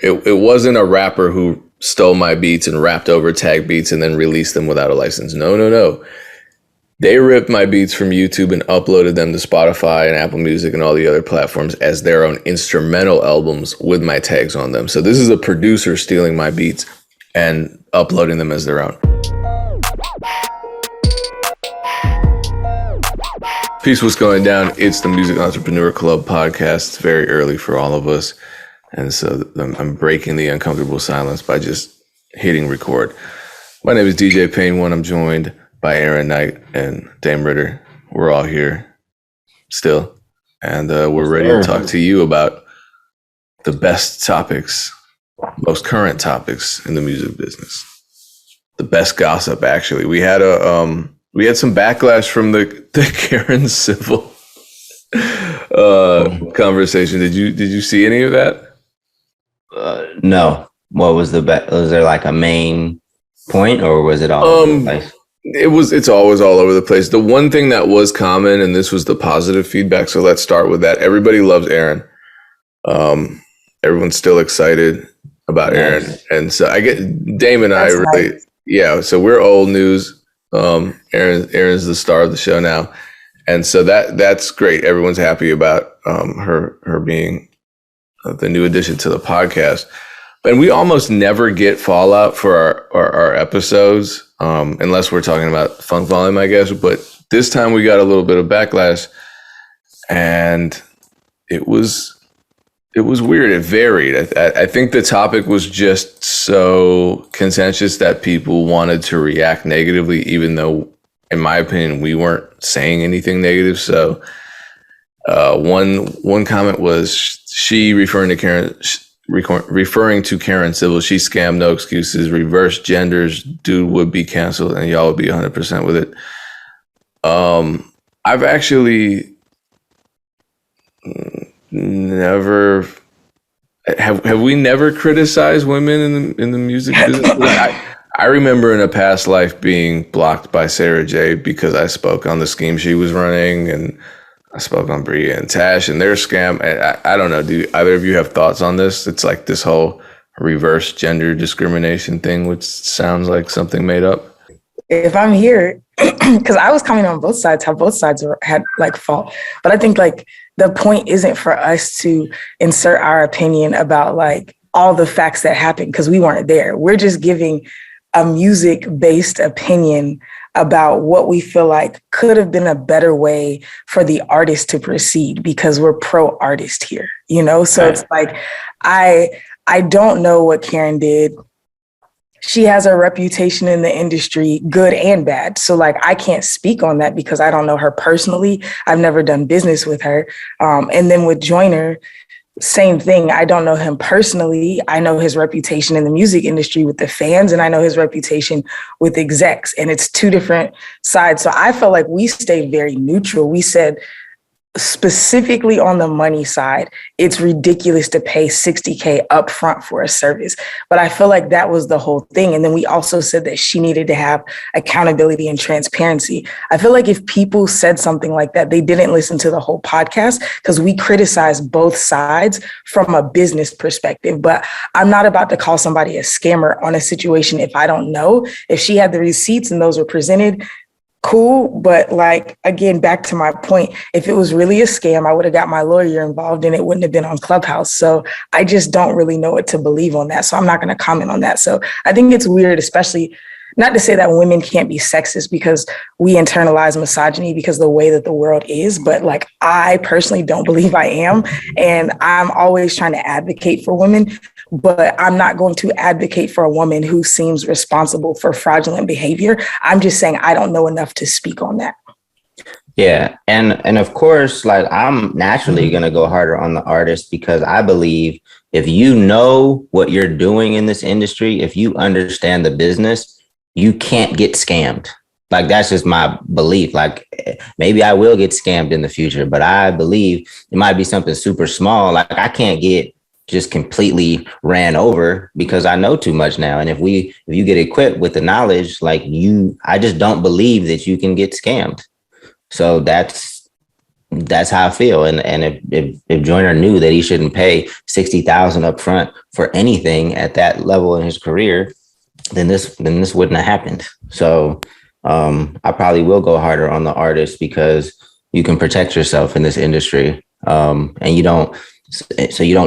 it wasn't a rapper who stole my beats and rapped over tag beats and then released them without a license. No. They ripped my beats from YouTube and uploaded them to Spotify and Apple Music and all the other platforms as their own instrumental albums with my tags on them. So this is a producer stealing my beats and uploading them as their own. Peace, what's going down? It's the Music Entrepreneur Club podcast. It's very early for all of us. And so I'm breaking the uncomfortable silence by just hitting record. My name is DJ Payne One. I'm joined by Aaron Knight and Dame Ritter. We're all here still. And we're ready to talk to you about the best topics, most current topics in the music business. The best gossip, actually. We had some backlash from the Karen Civil conversation. Did you see any of that? No. What was was there like a main point, or was it all over the place? It's always all over the place. The one thing that was common, and this was the positive feedback, so let's start with that. Everybody loves Aaron. Everyone's still excited about Aaron. And so I get Dame and I really, yeah, so we're old news. Aaron's the star of the show now. And so that's great. Everyone's happy about her being the new addition to the podcast. And we almost never get fallout for our episodes, unless we're talking about funk volume, I guess. But this time we got a little bit of backlash, and it was weird. It varied. I think the topic was just so contentious that people wanted to react negatively, even though, in my opinion, we weren't saying anything negative. So one comment was she referring to Karen Civil. She scammed, no excuses, reverse genders, dude would be canceled, and y'all would be 100% with it. I've actually never have we never criticized women in the music business? I remember in a past life being blocked by Sarah J because I spoke on the scheme she was running, and I spoke on Bria and Tash and their scam. I don't know. Do either of you have thoughts on this? It's like this whole reverse gender discrimination thing, which sounds like something made up. If I'm here, because I was coming on both sides, how both sides had like fault. But I think like the point isn't for us to insert our opinion about like all the facts that happened, because we weren't there. We're just giving a music-based opinion about what we feel like could have been a better way for the artist to proceed, because we're pro-artist here, you know? So It's like, I don't know what Karen did. She has a reputation in the industry, good and bad. So like, I can't speak on that because I don't know her personally. I've never done business with her. And then with Joyner, same thing. I don't know him personally. I know his reputation in the music industry with the fans, and I know his reputation with execs, and it's two different sides. So I felt like we stayed very neutral. We said, specifically on the money side, it's ridiculous to pay $60K upfront for a service. But I feel like that was the whole thing. And then we also said that she needed to have accountability and transparency. I feel like if people said something like that, they didn't listen to the whole podcast, because we criticized both sides from a business perspective. But I'm not about to call somebody a scammer on a situation if I don't know. If she had the receipts and those were presented, cool. But like, again, back to my point, if it was really a scam, I would have got my lawyer involved and it wouldn't have been on Clubhouse. So I just don't really know what to believe on that. So I'm not going to comment on that. So I think it's weird, especially not to say that women can't be sexist, because we internalize misogyny because of the way that the world is. But like, I personally don't believe I am. And I'm always trying to advocate for women, but I'm not going to advocate for a woman who seems responsible for fraudulent behavior. I'm just saying I don't know enough to speak on that. Yeah. And of course, like, I'm naturally going to go harder on the artist, because I believe if you know what you're doing in this industry, if you understand the business, you can't get scammed. Like, that's just my belief. Like, maybe I will get scammed in the future, but I believe it might be something super small. Like, I can't get just completely ran over because I know too much now. And if you get equipped with the knowledge, like I just don't believe that you can get scammed. So that's that's how I feel. And if Joyner knew that he shouldn't pay $60,000 up front for anything at that level in his career, then this wouldn't have happened. So I probably will go harder on the artist because you can protect yourself in this industry, and you don't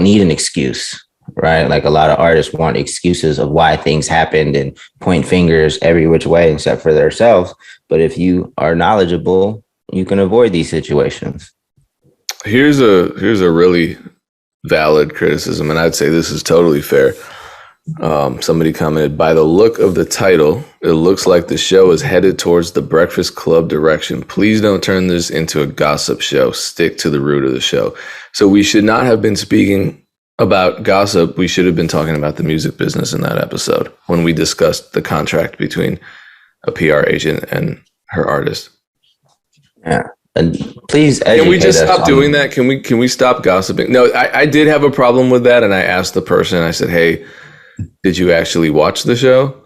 need an excuse, right? Like a lot of artists want excuses of why things happened and point fingers every which way except for themselves. But if you are knowledgeable, you can avoid these situations. Here's a really valid criticism, and I'd say this is totally fair. Somebody commented, by the look of the title, it looks like the show is headed towards the Breakfast Club direction. Please don't turn this into a gossip show. Stick to the root of the show. So we should not have been speaking about gossip. We should have been talking about the music business in that episode when we discussed the contract between a PR agent and her artist. Yeah. And please can we just stop doing that? Can we stop gossiping? No, I did have a problem with that, and I asked the person, I said, hey, did you actually watch the show?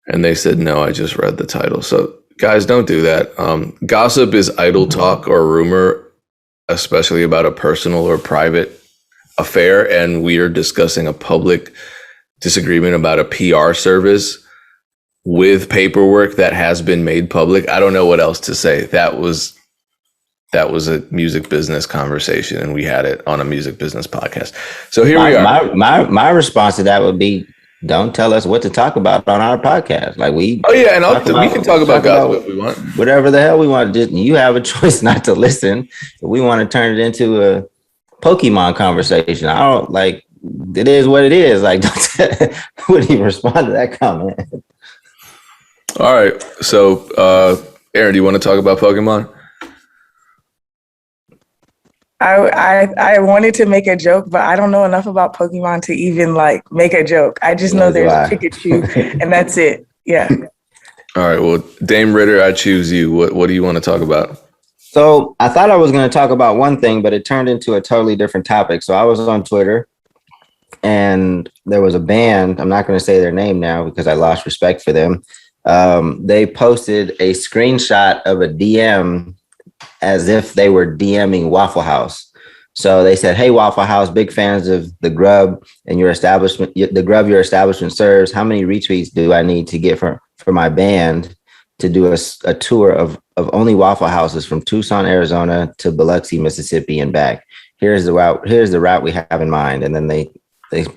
And they said, no, I just read the title. So guys, don't do that. Gossip is idle talk or rumor, especially about a personal or private affair. And we are discussing a public disagreement about a PR service with paperwork that has been made public. I don't know what else to say. That was a music business conversation, and we had it on a music business podcast. So here we are. My response to that would be, don't tell us what to talk about on our podcast. Like we. Oh yeah, and we can talk about gossip if we want. Whatever the hell we want. Just you have a choice not to listen. If we want to turn it into a Pokemon conversation, I don't like. It is what it is. Like, wouldn't even respond to that comment. All right, so Aaron, do you want to talk about Pokemon? I wanted to make a joke, but I don't know enough about Pokemon to even like make a joke. I just know there's a Pikachu and that's it. Yeah. All right. Well, Dame Ritter, I choose you. What do you want to talk about? So I thought I was going to talk about one thing, but it turned into a totally different topic. So I was on Twitter and there was a band. I'm not going to say their name now because I lost respect for them. They posted a screenshot of a DM as if they were DMing Waffle House. So they said, hey, Waffle House, big fans of the grub and your establishment, the grub your establishment serves. How many retweets do I need to get for my band to do a tour of only Waffle Houses from Tucson, Arizona to Biloxi, Mississippi and back? Here's the route we have in mind. And then they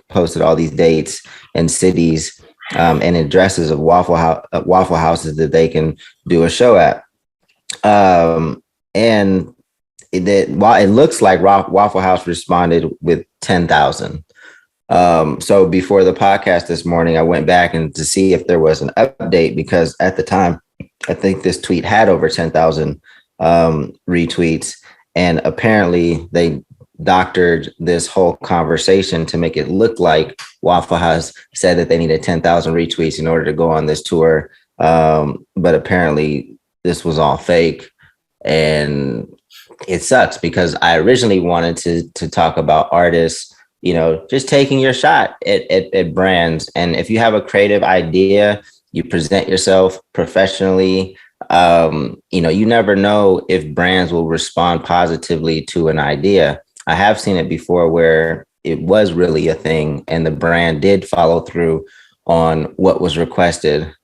posted all these dates and cities and addresses of Waffle Houses that they can do a show at. And while it looks like Waffle House responded with 10,000. So before the podcast this morning, I went back and to see if there was an update, because at the time, I think this tweet had over 10,000 retweets. And apparently they doctored this whole conversation to make it look like Waffle House said that they needed 10,000 retweets in order to go on this tour. But apparently this was all fake. And it sucks because I originally wanted to talk about artists, just taking your shot at brands. And if you have a creative idea, you present yourself professionally. You never know if brands will respond positively to an idea. I have seen it before where it was really a thing and the brand did follow through on what was requested.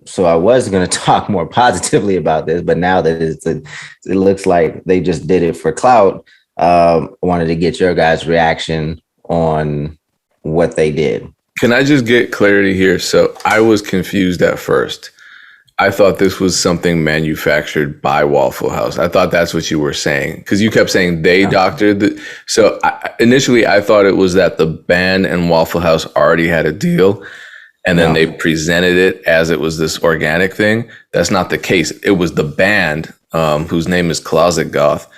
So I was going to talk more positively about this, but now that it looks like they just did it for clout, I wanted to get your guys' reaction on what they did. Can I just get clarity here? So I was confused at first. I thought this was something manufactured by Waffle House. I thought that's what you were saying because you kept saying they doctored it. So initially I thought it was that the band and Waffle House already had a deal. And then they presented it as it was this organic thing. That's not the case. It was the band, whose name is Closet Goth.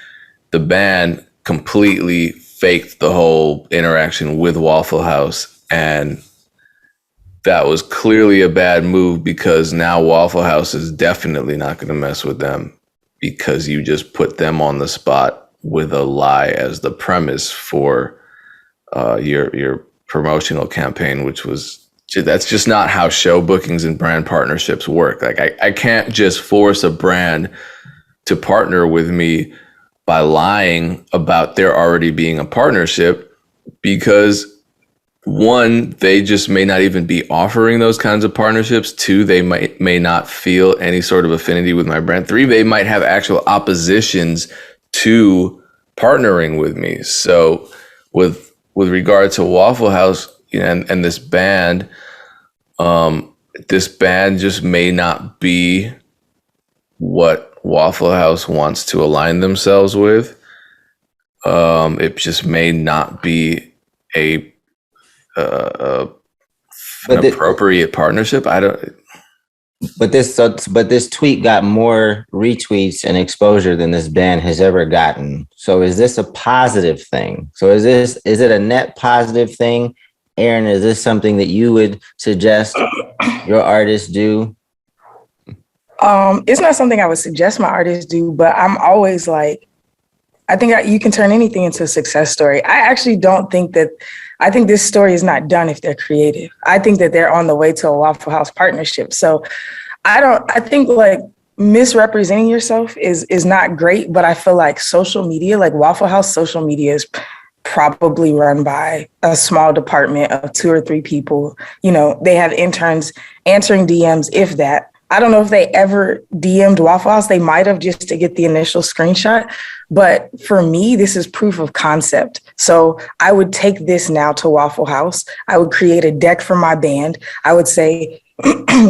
The band completely faked the whole interaction with Waffle House. And that was clearly a bad move because now Waffle House is definitely not going to mess with them because you just put them on the spot with a lie as the premise for your promotional campaign, which was... That's just not how show bookings and brand partnerships work. Like I can't just force a brand to partner with me by lying about there already being a partnership, because one, they just may not even be offering those kinds of partnerships. Two, they may not feel any sort of affinity with my brand. Three, they might have actual oppositions to partnering with me. So with regard to Waffle House, and this band just may not be what Waffle House wants to align themselves with. It just may not be an appropriate partnership. I don't. But this tweet got more retweets and exposure than this band has ever gotten. So is this a positive thing? So is it a net positive thing? Aaron, is this something that you would suggest your artists do? It's not something I would suggest my artists do, but I'm always like, I think you can turn anything into a success story. I actually don't think that, I think this story is not done if they're creative. I think that they're on the way to a Waffle House partnership. So I think like misrepresenting yourself is not great, but I feel like social media, like Waffle House social media is probably run by a small department of 2 or 3 people. They have interns answering DMs, if that. I don't know if they ever DM'd Waffle House. They might have, just to get the initial screenshot. But for me, this is proof of concept. So I would take this now to Waffle House. I would create a deck for my band. I would say,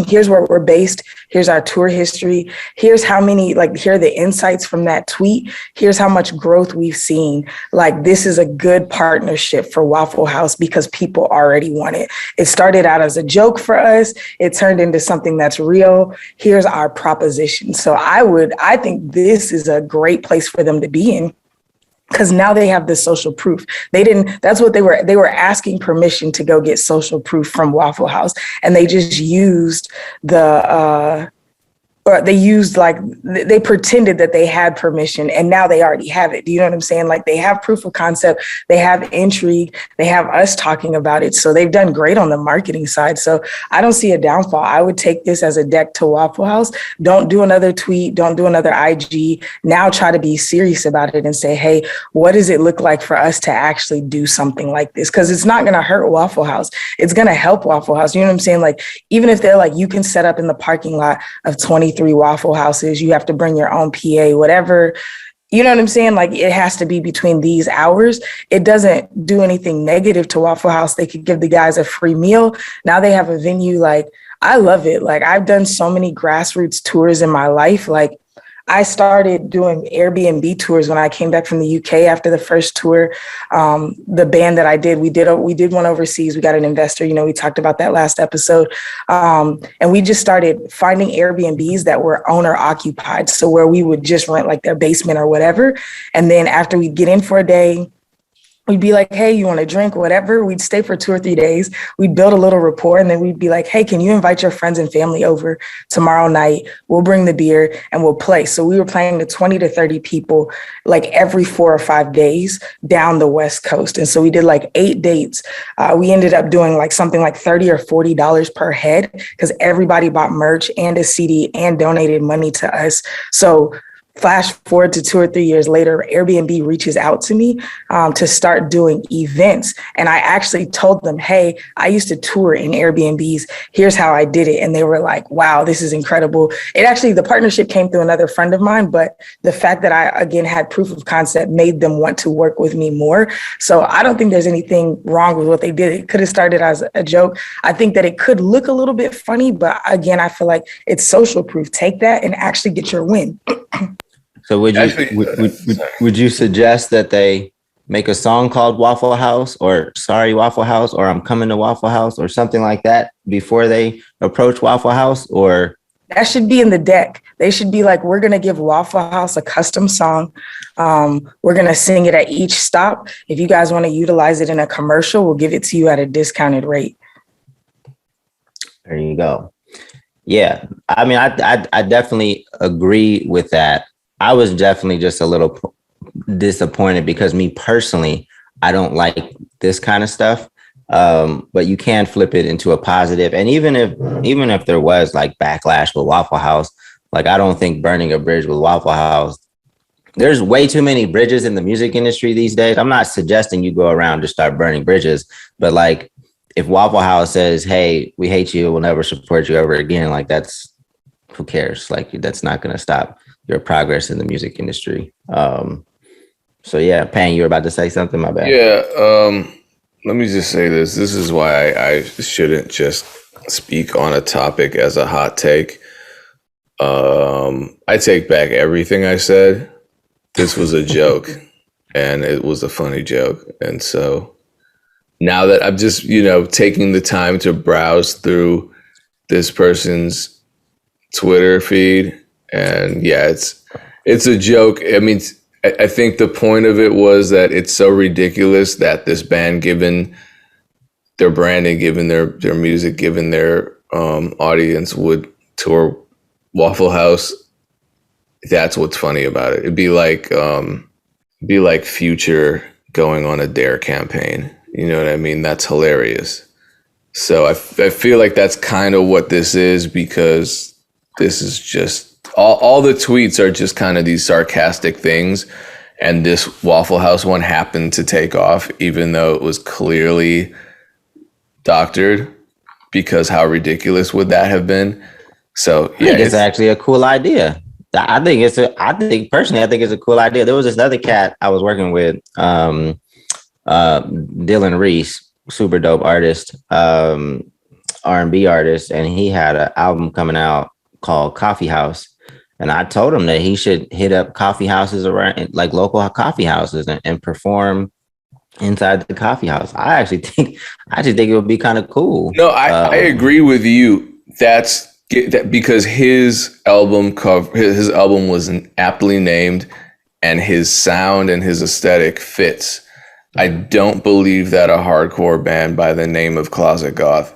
here's where we're based. Here's our tour history. Here's how many, here are the insights from that tweet. Here's how much growth we've seen. This is a good partnership for Waffle House because people already want it. It started out as a joke for us. It turned into something that's real. Here's our proposition. So I think this is a great place for them to be in, because now they have the social proof. That's what they were asking permission to go get social proof from Waffle House. And they just used they pretended that they had permission, and now they already have it. Do you know what I'm saying? They have proof of concept, they have intrigue, they have us talking about it. So they've done great on the marketing side. So I don't see a downfall. I would take this as a deck to Waffle House. Don't do another tweet, don't do another IG. Now try to be serious about it and say, hey, what does it look like for us to actually do something like this? Because it's not going to hurt Waffle House. It's going to help Waffle House. You know what I'm saying? Even if they're you can set up in the parking lot of 23 Waffle Houses, you have to bring your own PA, whatever. You know what I'm saying? It has to be between these hours. It doesn't do anything negative to Waffle House. They could give the guys a free meal. Now they have a venue. I love it. I've done so many grassroots tours in my life. I started doing Airbnb tours when I came back from the UK after the first tour. The band that I did, we did one overseas. We got an investor, we talked about that last episode. And we just started finding Airbnbs that were owner occupied. So where we would just rent their basement or whatever. And then after we'd get in for a day, we'd be like, hey, you want a drink, whatever. We'd stay for 2 or 3 days. We'd build a little rapport. And then we'd be like, hey, can you invite your friends and family over tomorrow night? We'll bring the beer and we'll play. So we were playing to 20 to 30 people every 4 or 5 days down the West Coast. And so we did 8 dates. We ended up doing something like $30 or $40 per head, because everybody bought merch and a CD and donated money to us. So flash forward to 2 or 3 years later, Airbnb reaches out to me to start doing events. And I actually told them, hey, I used to tour in Airbnbs. Here's how I did it. And they were like, wow, this is incredible. The partnership came through another friend of mine, but the fact that I, again, had proof of concept made them want to work with me more. So I don't think there's anything wrong with what they did. It could have started as a joke. I think that it could look a little bit funny, but again, I feel like it's social proof. Take that and actually get your win. So would you suggest that they make a song called Waffle House, or Sorry Waffle House, or I'm Coming to Waffle House, or something like that before they approach Waffle House? Or that should be in the deck. They should be we're going to give Waffle House a custom song. We're going to sing it at each stop. If you guys want to utilize it in a commercial, we'll give it to you at a discounted rate. There you go. Yeah. I mean, I definitely agree with that. I was definitely just a little disappointed because me personally, I don't like this kind of stuff. But you can flip it into a positive. And even if there was backlash with Waffle House, I don't think burning a bridge with Waffle House there's way too many bridges in the music industry these days. I'm not suggesting you go around to start burning bridges, but like if Waffle House says, "Hey, we hate you, we'll never support you ever again," like that's who cares? Like that's not going to stop your progress in the music industry. So yeah, Payne, you were about to say something. My bad. Yeah. Let me just say this. This is why I shouldn't just speak on a topic as a hot take. I take back everything I said. This was a joke, and it was a funny joke. And so now that I'm just, taking the time to browse through this person's Twitter feed, and yeah, it's a joke. I mean, I think the point of it was that it's so ridiculous that this band, given their branding, given their music, given their audience, would tour Waffle House. That's what's funny about it. It'd be like Future going on a Dare campaign. You know what I mean? That's hilarious. So I feel like that's kind of what this is, because this is just all the tweets are just kind of these sarcastic things. And this Waffle House one happened to take off, even though it was clearly doctored, because how ridiculous would that have been? So yeah, it's actually a cool idea. I think it's a cool idea. There was this other cat I was working with, Dylan Reese, super dope artist, R&B artist, and he had an album coming out called Coffee House. And I told him that he should hit up coffee houses around, like local coffee houses, and perform inside the coffee house. I actually think it would be kind of cool. No, I agree with you. That's because his album was aptly named, and his sound and his aesthetic fits. I don't believe that a hardcore band by the name of Closet Goth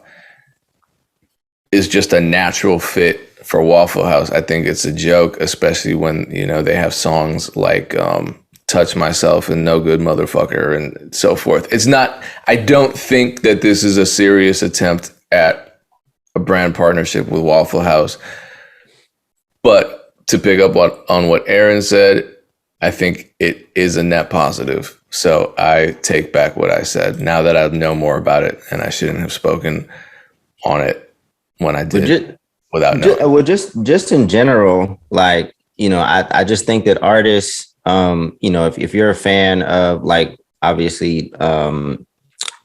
is just a natural fit for Waffle House. I think it's a joke, especially when, they have songs like Touch Myself and No Good Motherfucker and so forth. I don't think that this is a serious attempt at a brand partnership with Waffle House. But to pick up on what Aaron said, I think it is a net positive. So I take back what I said now that I know more about it, and I shouldn't have spoken on it when I did without knowing. Well, just in general, like, I just think that artists, if you're a fan of, like, obviously,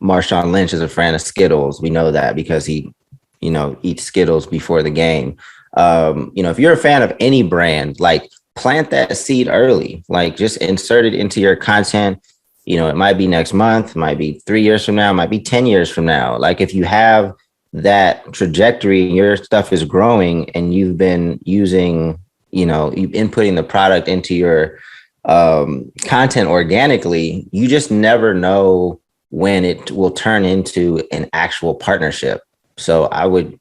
Marshawn Lynch is a fan of Skittles. We know that because he, eats Skittles before the game. If you're a fan of any brand, like, plant that seed early, like just insert it into your content. It might be next month, might be 3 years from now, might be 10 years from now. Like if you have that trajectory, your stuff is growing and you've been using, you've inputting the product into your content organically, you just never know when it will turn into an actual partnership. So I would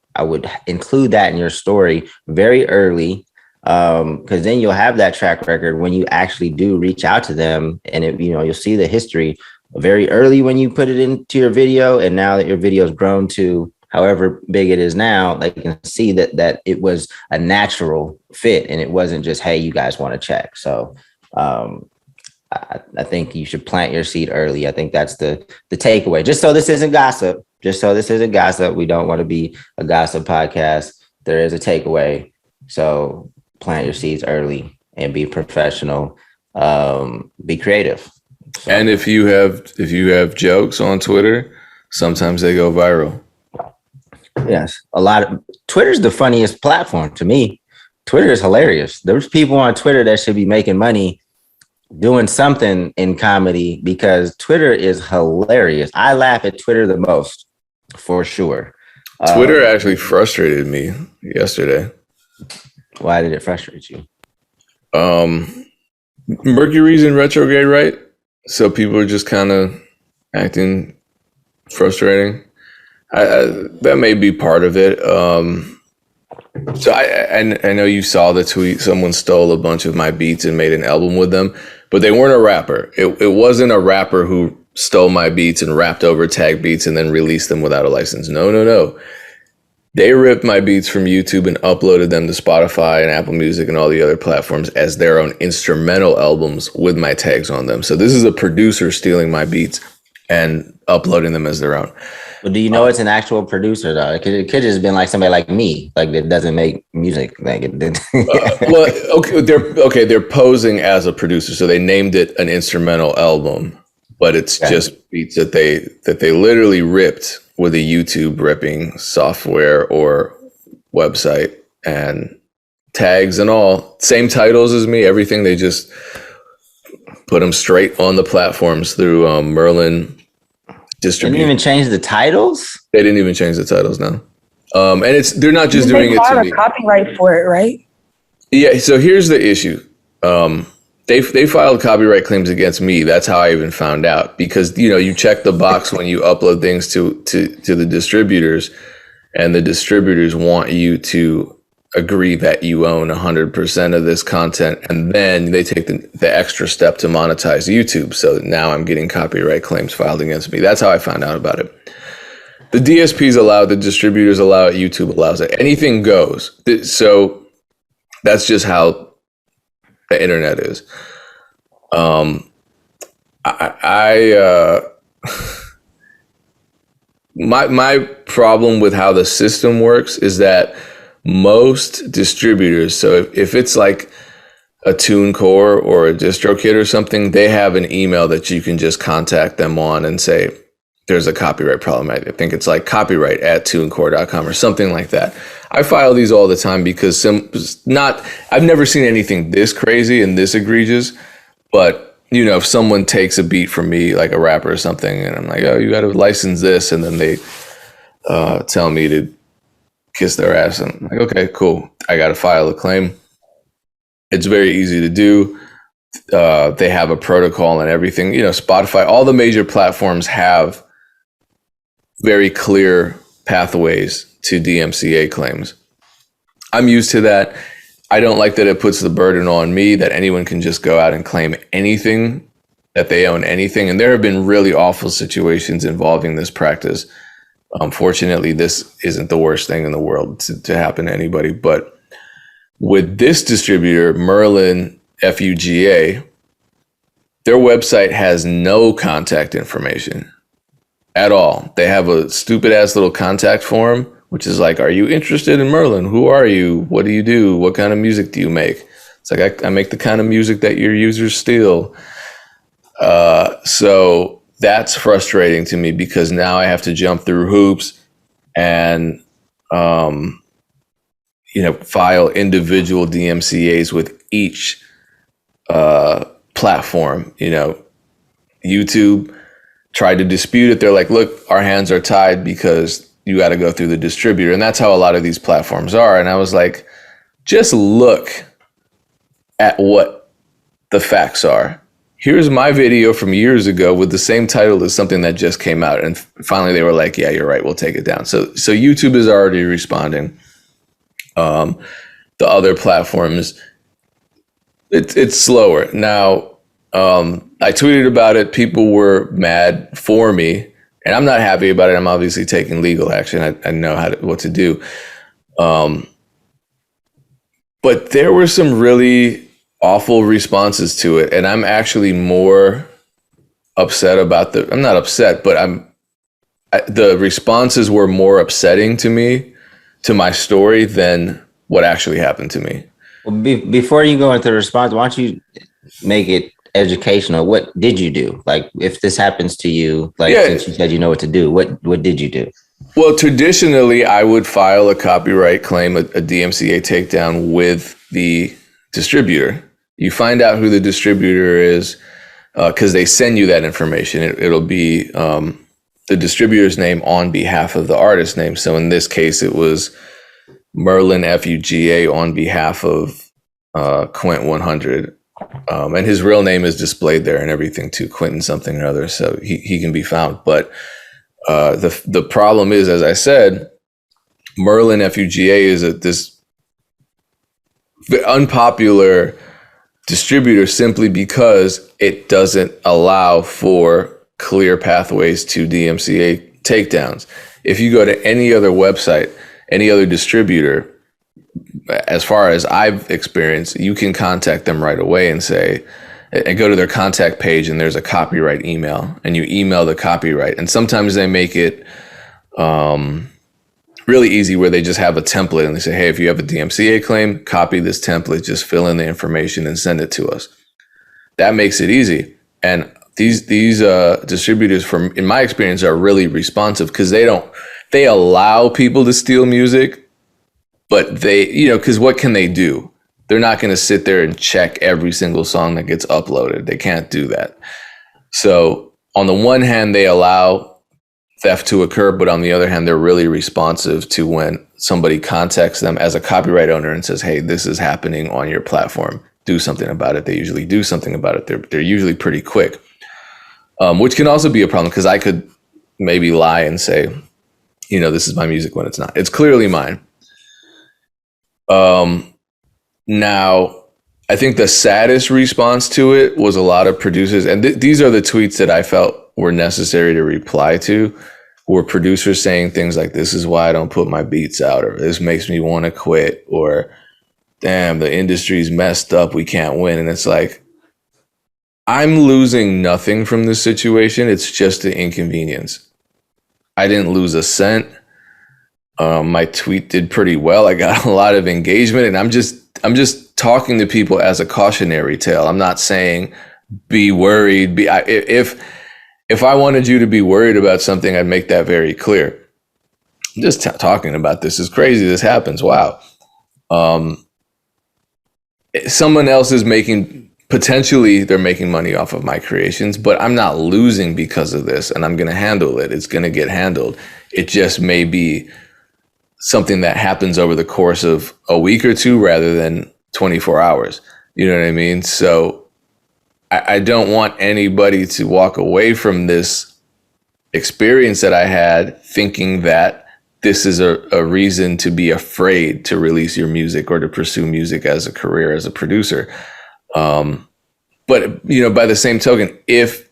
include that in your story very early, because then you'll have that track record when you actually do reach out to them, and you'll see the history very early when you put it into your video. And now that your video has grown to however big it is now, like you can see that it was a natural fit and it wasn't just, hey, you guys want to check. So I think you should plant your seed early. I think that's the takeaway. Just so this isn't gossip. We don't want to be a gossip podcast. There is a takeaway. So plant your seeds early and be professional. Be creative. So. And if you have jokes on Twitter, sometimes they go viral. Yes, Twitter's the funniest platform to me. Twitter is hilarious. There's people on Twitter that should be making money doing something in comedy, because Twitter is hilarious. I laugh at Twitter the most, for sure. Twitter actually frustrated me yesterday. Why did it frustrate you? Mercury's in retrograde, right? So people are just kind of acting frustrating. That may be part of it. So I know you saw the tweet. Someone stole a bunch of my beats and made an album with them, but they weren't a rapper. It wasn't a rapper who stole my beats and rapped over tag beats and then released them without a license. No. They ripped my beats from YouTube and uploaded them to Spotify and Apple Music and all the other platforms as their own instrumental albums with my tags on them. So this is a producer stealing my beats and uploading them as their own. But do you know it's an actual producer though? It could just been like somebody like me, like that doesn't make music. Like it did. They're posing as a producer, so they named it an instrumental album, but it's just beats that they literally ripped with a YouTube ripping software or website, and tags and all, same titles as me, everything. They just put them straight on the platforms through Merlin distribution. Didn't even change the titles? They didn't even change the titles, no. And they're not just doing it to me. Copyright for it, right? Yeah. So here's the issue. They filed copyright claims against me. That's how I even found out, because you check the box when you upload things to the distributors, and the distributors want you to agree that you own 100% of this content, and then they take the extra step to monetize YouTube. So now I'm getting copyright claims filed against me. That's how I found out about it. The DSPs allow it, the distributors allow it, YouTube allows it. Anything goes. So that's just how the internet is. My problem with how the system works is that most distributors, so if it's like a TuneCore or a DistroKid or something, they have an email that you can just contact them on and say, there's a copyright problem. I think it's like copyright@tunecore.com or something like that. I file these all the time because I've never seen anything this crazy and this egregious, but if someone takes a beat from me, like a rapper or something, and I'm like, oh, you got to license this, and then they tell me to kiss their ass, and I'm like, okay, cool. I got to file a claim. It's very easy to do. They have a protocol and everything. Spotify, all the major platforms have very clear pathways to DMCA claims. I'm used to that. I don't like that it puts the burden on me that anyone can just go out and claim anything, that they own anything. And there have been really awful situations involving this practice. Fortunately, this isn't the worst thing in the world to happen to anybody. But with this distributor, Merlin FUGA, their website has no contact information at all. They have a stupid ass little contact form, which is like, are you interested in Merlin? Who are you? What do you do? What kind of music do you make? It's like, I make the kind of music that your users steal. So that's frustrating to me, because now I have to jump through hoops and, file individual DMCAs with each platform. YouTube tried to dispute it. They're like, look, our hands are tied because you got to go through the distributor. And that's how a lot of these platforms are. And I was like, just look at what the facts are. Here's my video from years ago with the same title as something that just came out. And finally they were like, yeah, you're right, we'll take it down. So YouTube is already responding. The other platforms, it's slower. Now, I tweeted about it. People were mad for me, and I'm not happy about it. I'm obviously taking legal action. I know what to do. But there were some really awful responses to it, and I'm actually more upset about I'm not upset, but the responses were more upsetting to me, to my story, than what actually happened to me. Well, before you go into the response, why don't you make it educational? What did you do? Like, if this happens to you, since you said you know what to do, what did you do? Well, traditionally, I would file a copyright claim, a DMCA takedown with the distributor. You find out who the distributor is because they send you that information. It'll be the distributor's name on behalf of the artist's name. So in this case, it was Merlin FUGA on behalf of Quint 100. And his real name is displayed there and everything too, Quentin something or other. So he can be found. But the problem is, as I said, Merlin FUGA is this unpopular distributor simply because it doesn't allow for clear pathways to DMCA takedowns. If you go to any other website any other distributor, as far as I've experienced, you can contact them right away and say, and go to their contact page, and there's a copyright email, and you email the copyright. And sometimes they make it really easy, where they just have a template and they say, hey, if you have a DMCA claim, copy this template, just fill in the information and send it to us. That makes it easy. And these distributors, from in my experience, are really responsive, because they allow people to steal music, but they, because what can they do? They're not going to sit there and check every single song that gets uploaded. They can't do that. So on the one hand, they allow theft to occur, but on the other hand, they're really responsive to when somebody contacts them as a copyright owner and says, hey, this is happening on your platform. Do something about it. They usually do something about it. They're usually pretty quick, which can also be a problem, because I could maybe lie and say, this is my music, when it's not. It's clearly mine. Now, I think the saddest response to it was a lot of producers, and these are the tweets that I felt were necessary to reply to, were producers saying things like, this is why I don't put my beats out, or this makes me want to quit, or damn, the industry's messed up, we can't win. And it's like, I'm losing nothing from this situation. It's just an inconvenience. I didn't lose a cent. My tweet did pretty well. I got a lot of engagement, and I'm just talking to people as a cautionary tale. I'm not saying be worried. If I wanted you to be worried about something, I'd make that very clear. I'm just talking about, this is crazy. This happens. Wow. Someone else is potentially they're making money off of my creations, but I'm not losing because of this, and I'm going to handle it. It's going to get handled. It just may be something that happens over the course of a week or two rather than 24 hours. You know what I mean? So I don't want anybody to walk away from this experience that I had thinking that this is a reason to be afraid to release your music or to pursue music as a career, as a producer. But, by the same token, if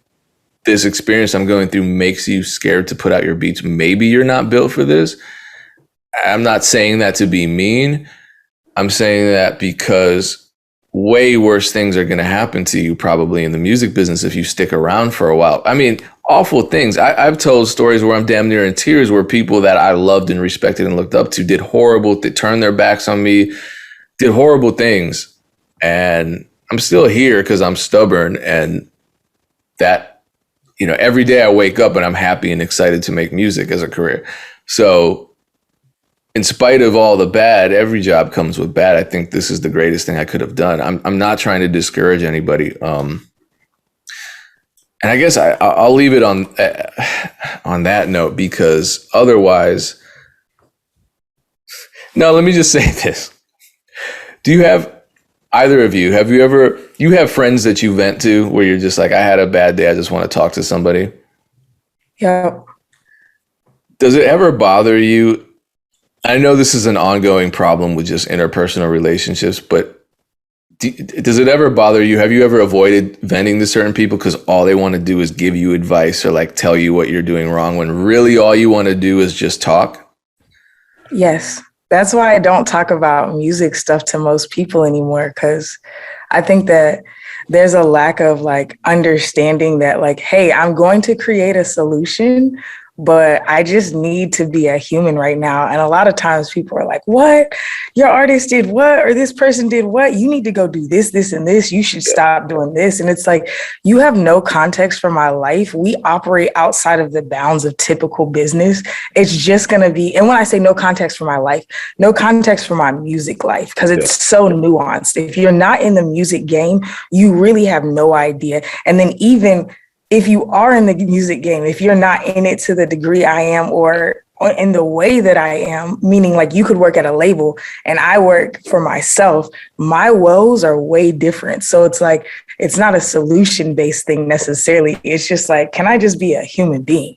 this experience I'm going through makes you scared to put out your beats, maybe you're not built for this. I'm not saying that to be mean. I'm saying that because way worse things are going to happen to you probably in the music business if you stick around for a while. I mean, awful things. I've told stories where I'm damn near in tears, where people that I loved and respected and looked up to did horrible, they turned their backs on me, did horrible things. And I'm still here because I'm stubborn, and that, every day I wake up and I'm happy and excited to make music as a career. So in spite of all the bad, every job comes with bad. I think this is the greatest thing I could have done. I'm not trying to discourage anybody. And I guess I'll leave it on that note, because otherwise, no, let me just say this. Do you have, either of you, you have friends that you vent to where you're just like, I had a bad day, I just want to talk to somebody? Yeah. Does it ever bother you? I know this is an ongoing problem with just interpersonal relationships, but does it ever bother you? Have you ever avoided venting to certain people because all they want to do is give you advice or like tell you what you're doing wrong, when really all you want to do is just talk? Yes. That's why I don't talk about music stuff to most people anymore, because I think that there's a lack of like understanding that like, hey, I'm going to create a solution, but I just need to be a human right now. And a lot of times people are like, what? Your artist did what? Or this person did what? You need to go do this, this, and this. You should stop doing this. And it's like, you have no context for my life. We operate outside of the bounds of typical business. It's just going to be, and when I say no context for my life, no context for my music life, because it's so nuanced. If you're not in the music game, you really have no idea. And then even if you are in the music game, if you're not in it to the degree I am, or in the way that I am, meaning like you could work at a label and I work for myself, my woes are way different. So it's like, it's not a solution-based thing necessarily. It's just like, can I just be a human being?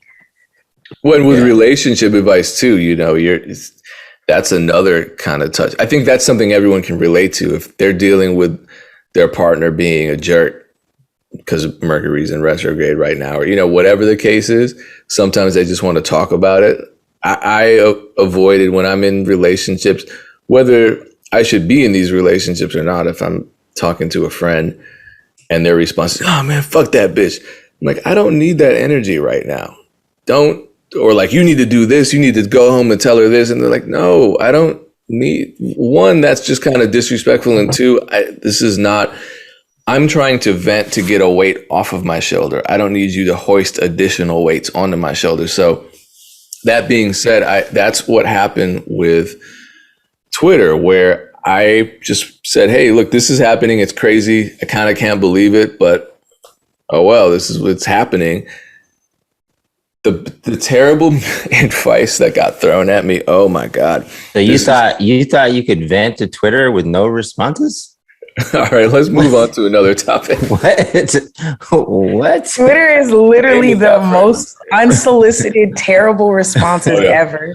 When with relationship advice too, that's another kind of touch. I think that's something everyone can relate to if they're dealing with their partner being a jerk, because Mercury's in retrograde right now, or, whatever the case is. Sometimes they just want to talk about it. I avoided when I'm in relationships, whether I should be in these relationships or not. If I'm talking to a friend and their response is, "Oh man, fuck that bitch," I'm like, I don't need that energy right now. Don't, or like, you need to do this. You need to go home and tell her this, and they're like, no, I don't need. One, that's just kind of disrespectful, and two, this is not. I'm trying to vent to get a weight off of my shoulder. I don't need you to hoist additional weights onto my shoulder. So that being said, that's what happened with Twitter, where I just said, hey, look, this is happening. It's crazy. I kind of can't believe it, but oh well, this is what's happening. The terrible advice that got thrown at me. Oh my God. So you thought you could vent to Twitter with no responses? All right, let's move on to another topic. What? Twitter is literally the most unsolicited, terrible responses ever.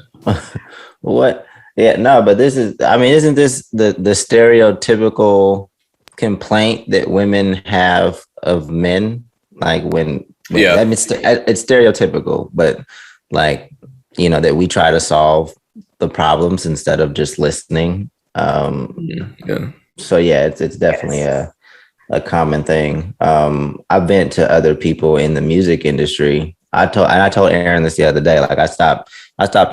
What? Yeah, no, but this is, I mean, isn't this the stereotypical complaint that women have of men? Like when yeah, I mean, it's stereotypical, but like, you know, that we try to solve the problems instead of just listening. Yeah. So yeah, it's definitely a common thing. I vent to other people in the music industry. I told Aaron this the other day. Like I stopped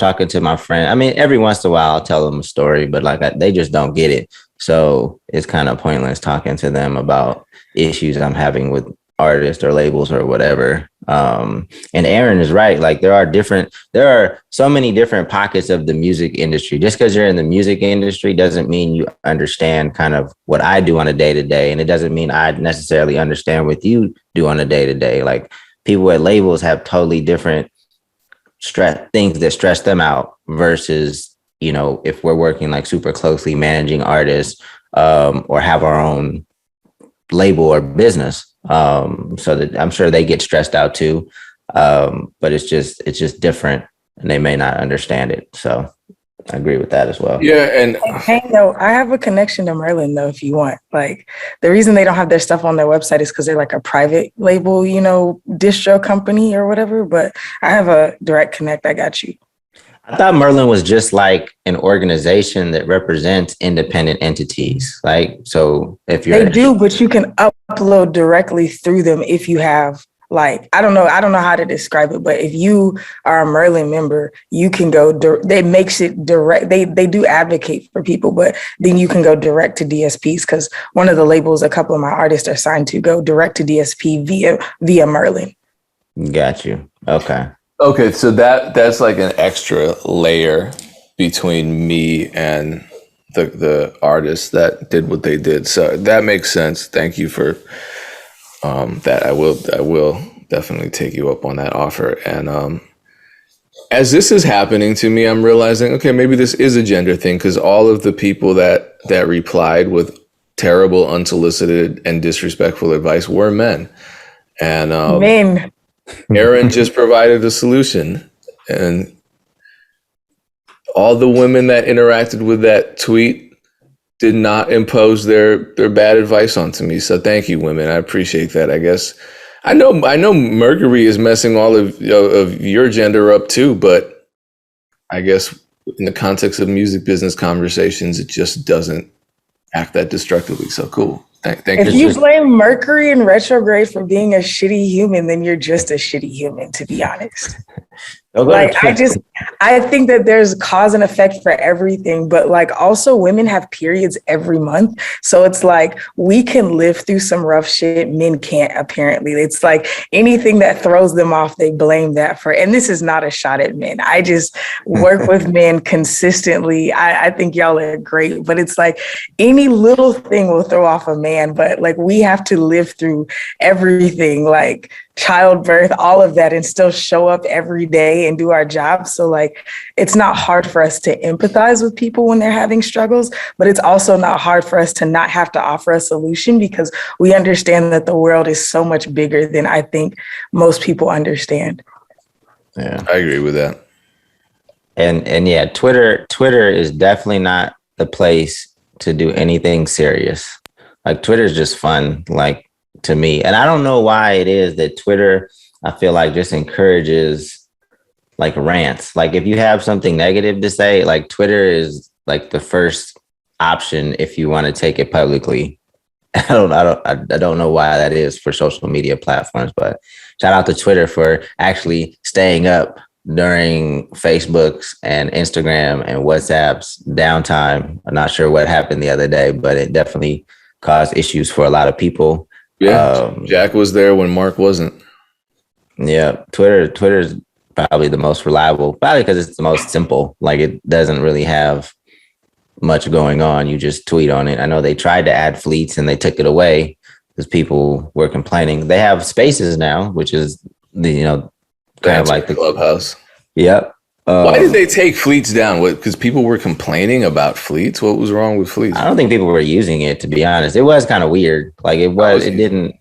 talking to my friend. I mean, every once in a while I'll tell them a story, but like they just don't get it. So it's kind of pointless talking to them about issues I'm having with artists or labels or whatever. And Aaron is right. Like there are so many different pockets of the music industry. Just because you're in the music industry doesn't mean you understand kind of what I do on a day-to-day. And it doesn't mean I necessarily understand what you do on a day-to-day. Like people at labels have totally different things that stress them out versus, you know, if we're working like super closely managing artists or have our own label or business. So that I'm sure they get stressed out too. But it's just different and they may not understand it. So I agree with that as well. Yeah. And hey, no, I have a connection to Merlin though, if you want. Like the reason they don't have their stuff on their website is because they're like a private label, you know, distro company or whatever. But I have a direct connect. I got you. I thought Merlin was just like an organization that represents independent entities. Like, so if you're... They do, but you can upload directly through them if you have, like, I don't know how to describe it, but if you are a Merlin member, you can go, they makes it direct. They do advocate for people, but then you can go direct to DSPs because one of the labels a couple of my artists are signed to go direct to DSP via Merlin. Got you. Okay, so that's like an extra layer between me and the artists that did what they did. So that makes sense. Thank you for that. I will definitely take you up on that offer. And as this is happening to me, I'm realizing, okay, maybe this is a gender thing because all of the people that replied with terrible, unsolicited, and disrespectful advice were men. And men. Aaron just provided a solution, and all the women that interacted with that tweet did not impose their bad advice onto me. So thank you, women. I appreciate that. I guess I know Mercury is messing all of your gender up too, but I guess in the context of music business conversations, it just doesn't act that destructively. So cool. Thank you. If you blame Mercury in retrograde for being a shitty human, then you're just a shitty human, to be honest. Like, I think that there's cause and effect for everything, but like also women have periods every month. So it's like, we can live through some rough shit. Men can't, apparently. It's like anything that throws them off, they blame that for. And this is not a shot at men. I just work with men consistently. I think y'all are great, but it's like any little thing will throw off a man, but like we have to live through everything, like childbirth, all of that, and still show up every day and do our job. So like, it's not hard for us to empathize with people when they're having struggles, but it's also not hard for us to not have to offer a solution because we understand that the world is so much bigger than I think most people understand. Yeah, I agree with that. And yeah, Twitter is definitely not the place to do anything serious. Like Twitter is just fun, like to me. And I don't know why it is that Twitter, I feel like just encourages like rants. Like if you have something negative to say, like Twitter is like the first option if you want to take it publicly. I don't know why that is for social media platforms, but shout out to Twitter for actually staying up during Facebook's and Instagram and WhatsApp's downtime. I'm not sure what happened the other day, but it definitely caused issues for a lot of people. Yeah, Jack was there when Mark wasn't. Yeah, Twitter's probably the most reliable, probably because it's the most simple. Like it doesn't really have much going on. You just tweet on it. I know they tried to add fleets and they took it away because people were complaining. They have spaces now, which is kind of like the Clubhouse. Yep. Why did they take fleets down? What? Because people were complaining about fleets. What was wrong with fleets? I don't think people were using it, to be honest. It was kind of weird. Like it didn't.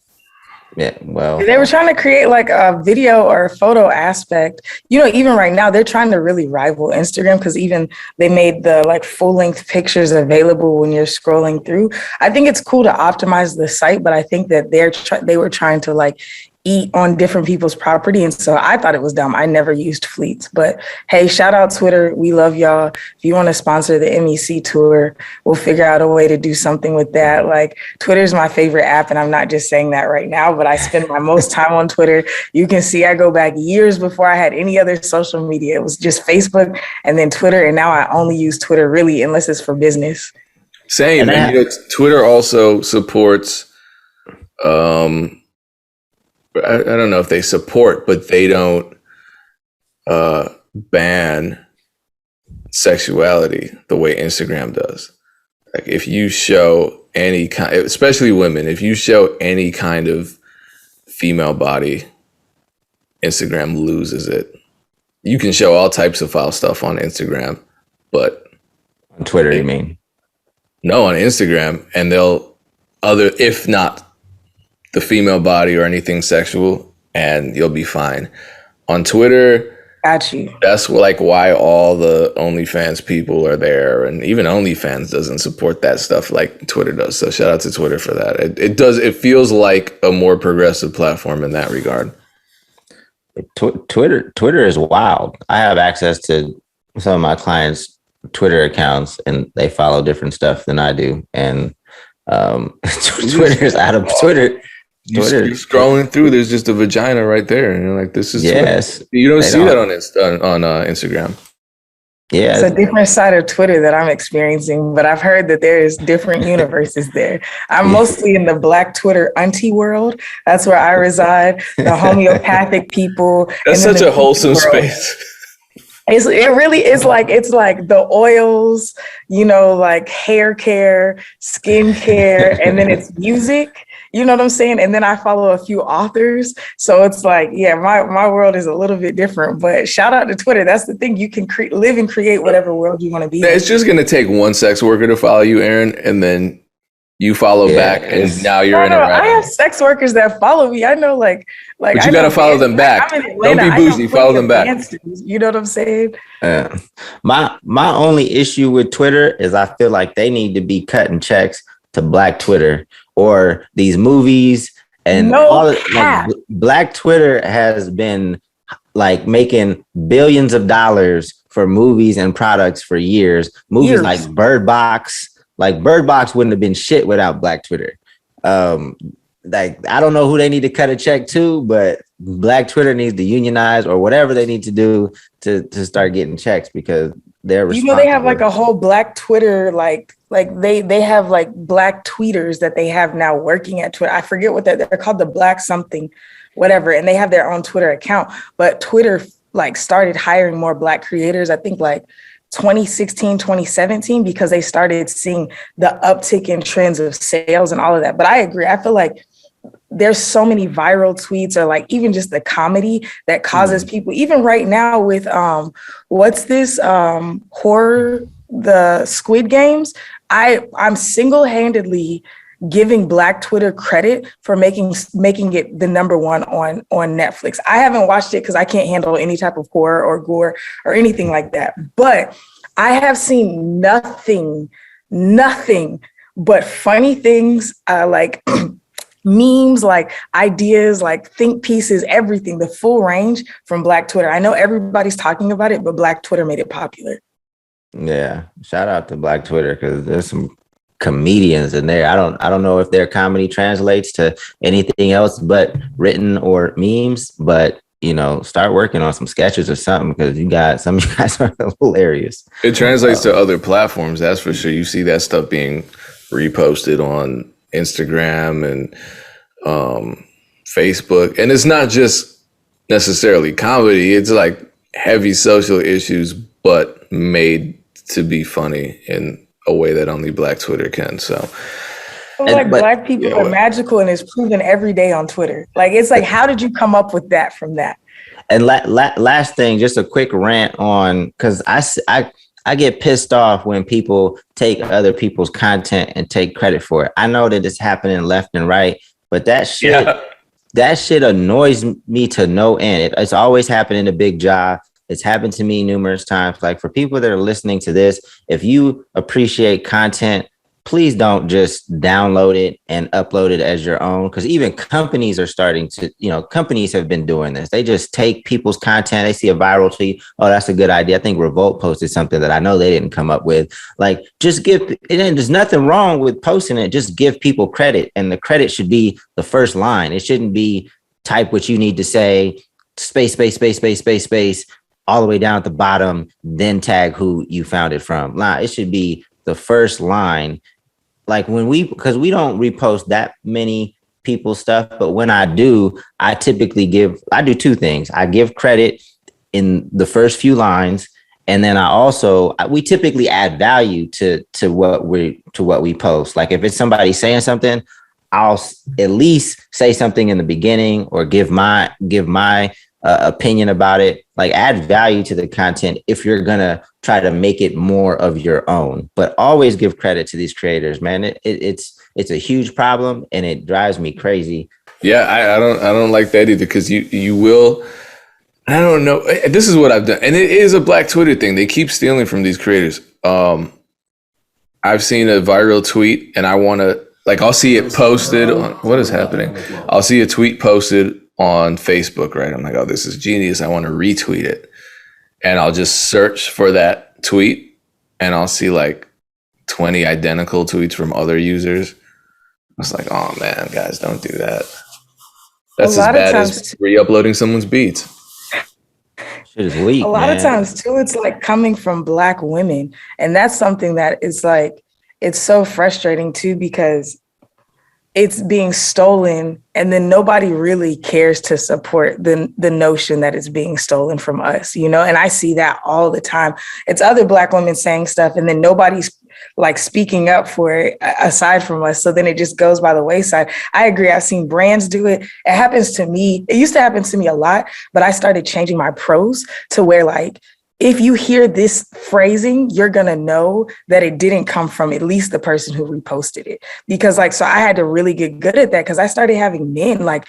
Yeah, well, they were trying to create like a video or photo aspect. Even right now, they're trying to really rival Instagram because even they made the like full length pictures available when you're scrolling through. I think it's cool to optimize the site, but I think that they were trying to like eat on different people's property. And so I thought it was dumb. I never used fleets, but hey, shout out Twitter. We love y'all. If you want to sponsor the MEC tour, we'll figure out a way to do something with that. Like Twitter's my favorite app. And I'm not just saying that right now, but I spend my most time on Twitter. You can see I go back years before I had any other social media. It was just Facebook and then Twitter. And now I only use Twitter really unless it's for business. Same. And Twitter also supports, I don't know if they support, but they don't ban sexuality the way Instagram does. Like if you show any kind, especially women, if you show any kind of female body, Instagram loses it. You can show all types of foul stuff on Instagram, but on Twitter, you mean? No, on Instagram, and if not the female body or anything sexual, and you'll be fine. On Twitter, got you. That's like why all the OnlyFans people are there, and even OnlyFans doesn't support that stuff like Twitter does. So shout out to Twitter for that. It feels like a more progressive platform in that regard. Twitter is wild. I have access to some of my clients' Twitter accounts, and they follow different stuff than I do. And Twitter's out of Twitter. You're scrolling through, there's just a vagina right there, and you're like, "This is yes." Twitter. You don't see that on Instagram. Yeah, it's a different side of Twitter that I'm experiencing, but I've heard that there is different universes there. I'm mostly in the Black Twitter auntie world. That's where I reside. The homeopathic people. That's such a wholesome space. It really is like, it's like the oils, like hair care, skin care, and then it's music. You know what I'm saying? And then I follow a few authors. So it's like, yeah, my world is a little bit different, but shout out to Twitter. That's the thing. You can live and create whatever world you want to be in. It's just going to take one sex worker to follow you, Aaron, and then you follow back, and now you're in a rabbit. I have sex workers that follow me. I know, but you got to follow them back. Don't be bougie. Follow them back. You know what I'm saying? My only issue with Twitter is I feel like they need to be cutting checks to Black Twitter or these movies and Black Twitter has been like making billions of dollars for movies and products for years. Movies like Bird Box. Like Bird Box wouldn't have been shit without Black Twitter. Like I don't know who they need to cut a check to, but Black Twitter needs to unionize or whatever they need to do to start getting checks because they're responsible. They have like a whole Black Twitter, like they have like Black tweeters that they have now working at Twitter. I forget what they're called, the Black something, whatever, and they have their own Twitter account. But Twitter like started hiring more Black creators. I think like 2016, 2017, because they started seeing the uptick in trends of sales and all of that. But I agree. I feel like there's so many viral tweets or like even just the comedy that causes people, even right now with what's this horror, the Squid Games. I'm single-handedly giving Black Twitter credit for making it the number one on Netflix. I haven't watched it because I can't handle any type of horror or gore or anything like that. But I have seen nothing but funny things. Like memes, like ideas, like think pieces, everything, the full range from Black Twitter. I know everybody's talking about it, but Black Twitter made it popular. Yeah, shout out to Black Twitter because there's some comedians in there. I don't know if their comedy translates to anything else but written or memes, but start working on some sketches or something because some of you guys are hilarious. It translates to other platforms, that's for sure. You see that stuff being reposted on Instagram and Facebook, and it's not just necessarily comedy. It's like heavy social issues, but made to be funny in a way that only Black Twitter can. So, Black people are magical, and it's proven every day on Twitter. Like, it's like, how did you come up with that from that? And last thing, just a quick rant on, because I get pissed off when people take other people's content and take credit for it. I know that it's happening left and right, but that shit annoys me to no end. It's always happened in a big job. It's happened to me numerous times. Like, for people that are listening to this, if you appreciate content, please don't just download it and upload it as your own. Because even companies are starting to, companies have been doing this. They just take people's content. They see a viral tweet. Oh, that's a good idea. I think Revolt posted something that I know they didn't come up with. Like, just there's nothing wrong with posting it. Just give people credit. And the credit should be the first line. It shouldn't be type what you need to say, space, all the way down at the bottom, then tag who you found it from. Nah, it should be the first line. Like, because we don't repost that many people's stuff, but when I do, I do two things. I give credit in the first few lines, and then we typically add value to what we post. Like, if it's somebody saying something, I'll at least say something in the beginning or give my opinion about it. Like, add value to the content if you're gonna try to make it more of your own, but always give credit to these creators, man. It's a huge problem and it drives me crazy. Yeah, I don't like that either, because you will. I don't know. This is what I've done, and it is a Black Twitter thing. They keep stealing from these creators. I've seen a viral tweet, and I want to, like, I'll see it posted on, what is happening? I'll see a tweet posted on Facebook, right? I'm like, oh, this is genius. I want to retweet it. And I'll just search for that tweet, and I'll see like 20 identical tweets from other users. I was like, oh man, guys, don't do that. That's as bad as re-uploading someone's beats. Shit is weak, a lot of times too, it's like coming from Black women. And that's something that is like, it's so frustrating too, because it's being stolen, and then nobody really cares to support the notion that it's being stolen from us, and I see that all the time. It's other Black women saying stuff, and then nobody's like speaking up for it aside from us. So then it just goes by the wayside. I agree. I've seen brands do it. It happens to me. It used to happen to me a lot, but I started changing my pros to where, like, if you hear this phrasing, you're going to know that it didn't come from at least the person who reposted it. Because so I had to really get good at that, because I started having men, like,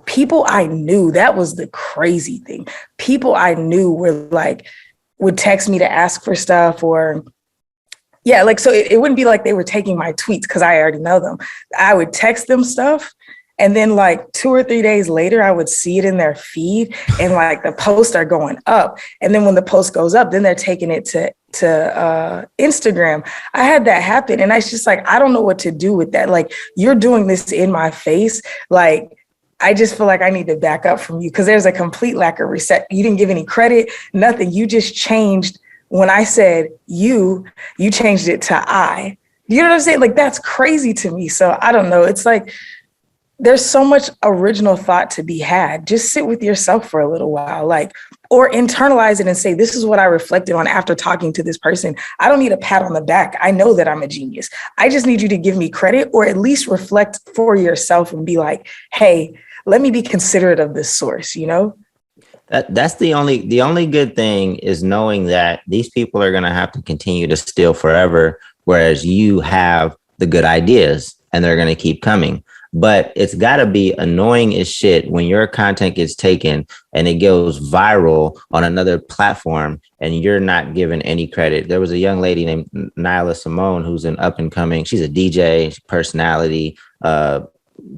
people I knew. That was the crazy thing. People I knew were like, would text me to ask for stuff, or so it wouldn't be like they were taking my tweets because I already know them. I would text them stuff, and then like 2 or 3 days later, I would see it in their feed, and like the posts are going up. And then when the post goes up, then they're taking it to Instagram. I had that happen. And I was just like, I don't know what to do with that. Like, you're doing this in my face. Like, I just feel like I need to back up from you, because there's a complete lack of respect. You didn't give any credit, nothing. You just changed. When I said you changed it to I. You know what I'm saying? Like, that's crazy to me. So I don't know. It's like, there's so much original thought to be had. Just sit with yourself for a little while, like, or internalize it and say, this is what I reflected on after talking to this person. I don't need a pat on the back. I know that I'm a genius. I just need you to give me credit, or at least reflect for yourself and be like, hey, let me be considerate of this source, That's the only good thing, is knowing that these people are going to have to continue to steal forever, whereas you have the good ideas and they're going to keep coming. But it's got to be annoying as shit when your content gets taken and it goes viral on another platform and you're not given any credit. There was a young lady named Nyla Simone, who's an up and coming. She's a DJ personality,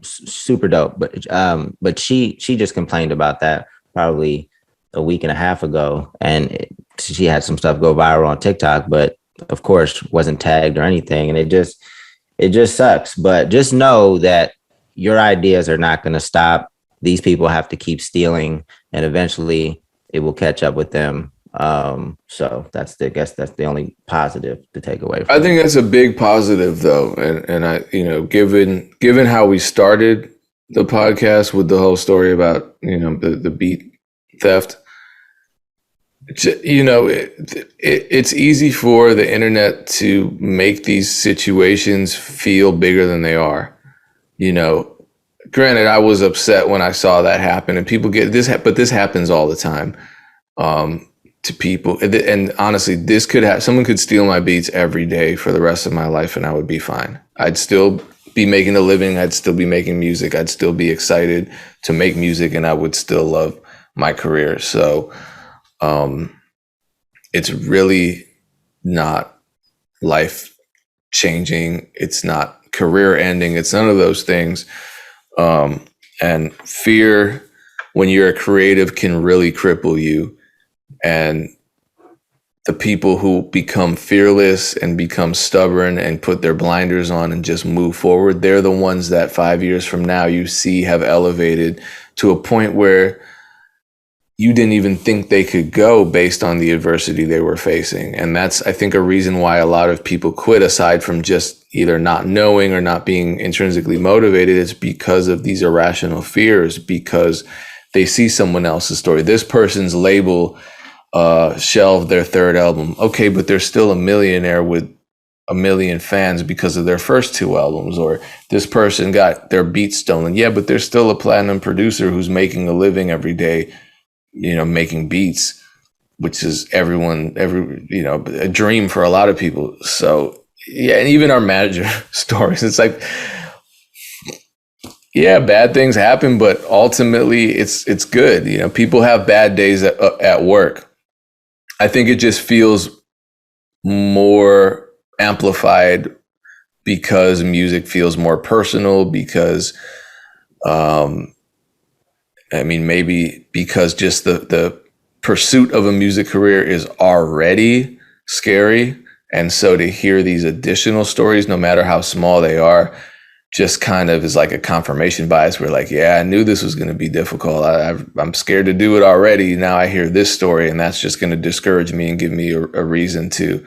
super dope. But she just complained about that probably a week and a half ago, and she had some stuff go viral on TikTok, but of course wasn't tagged or anything, and it just sucks. But just know that your ideas are not going to stop. These people have to keep stealing, and eventually it will catch up with them. So that's the only positive to take away from I think that's a big positive though. And I, given how we started the podcast with the whole story about, the beat theft, it's easy for the internet to make these situations feel bigger than they are. Granted, I was upset when I saw that happen, and people get this, but this happens all the time. To people, and honestly, someone could steal my beats every day for the rest of my life, and I would be fine. I'd still be making a living. I'd still be making music. I'd still be excited to make music, and I would still love my career. So, it's really not life changing. It's not career ending. It's none of those things. And fear, when you're a creative, can really cripple you. And the people who become fearless and become stubborn and put their blinders on and just move forward, they're the ones that 5 years from now you see have elevated to a point where you didn't even think they could go based on the adversity they were facing. And that's, I think, a reason why a lot of people quit, aside from just either not knowing or not being intrinsically motivated. It's because of these irrational fears, because they see someone else's story. This person's label shelved their third album. Okay, but they're still a millionaire with a million fans because of their first two albums. Or this person got their beats stolen. Yeah, but they're still a platinum producer who's making a living every day, making beats, which is a dream for a lot of people. So yeah, and even our manager stories, it's like, yeah, bad things happen, but ultimately it's good. People have bad days at work. I think it just feels more amplified because music feels more personal, because maybe because just the pursuit of a music career is already scary. And so to hear these additional stories, no matter how small they are, just kind of is like a confirmation bias. We're like, yeah, I knew this was going to be difficult. I'm scared to do it already. Now I hear this story, and that's just going to discourage me and give me a reason to,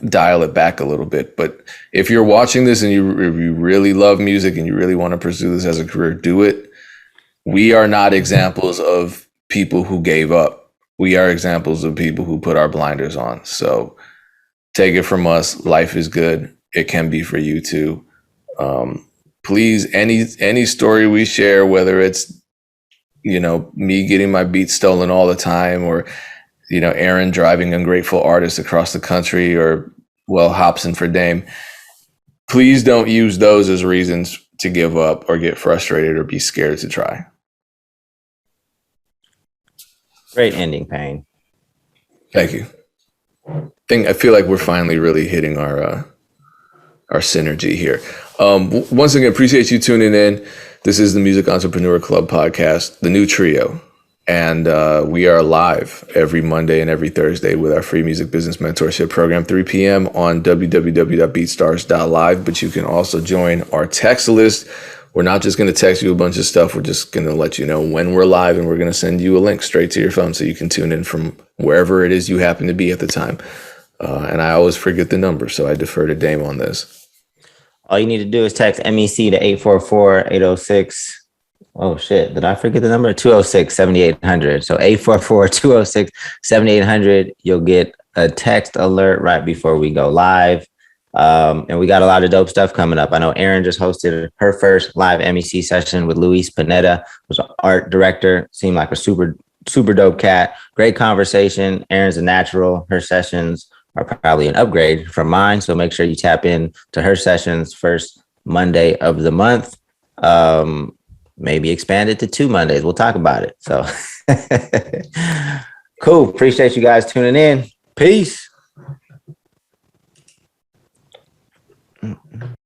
dial it back a little bit. But if you're watching this and you really love music and you really want to pursue this as a career, do it. We are not examples of people who gave up. We are examples of people who put our blinders on. So take it from us. Life is good. It can be for you too. Please, any story we share, whether it's, me getting my beats stolen all the time, or, Aaron driving ungrateful artists across the country, or, Hobson for Dame, please don't use those as reasons to give up or get frustrated or be scared to try. Great ending, Payne. Thank you. I feel like we're finally really hitting our synergy here. Once again, appreciate you tuning in. This is the Music Entrepreneur Club podcast, the new trio. And we are live every Monday and every Thursday with our free music business mentorship program, 3 p.m. on www.beatstars.live. But you can also join our text list. We're not just going to text you a bunch of stuff. We're just going to let you know when we're live, and we're going to send you a link straight to your phone so you can tune in from wherever it is you happen to be at the time. And I always forget the number, so I defer to Dame on this. All you need to do is text MEC to 844-806. Oh, shit. Did I forget the number? 206-7800. So 844-206-7800. You'll get a text alert right before we go live. And we got a lot of dope stuff coming up. I know Erin just hosted her first live MEC session with Luis Pineda, who's an art director. Seemed like a super, super dope cat. Great conversation. Erin's a natural. Her sessions are probably an upgrade from mine. So make sure you tap in to her sessions first Monday of the month. Maybe expand it to 2 Mondays. We'll talk about it. So cool. Appreciate you guys tuning in. Peace.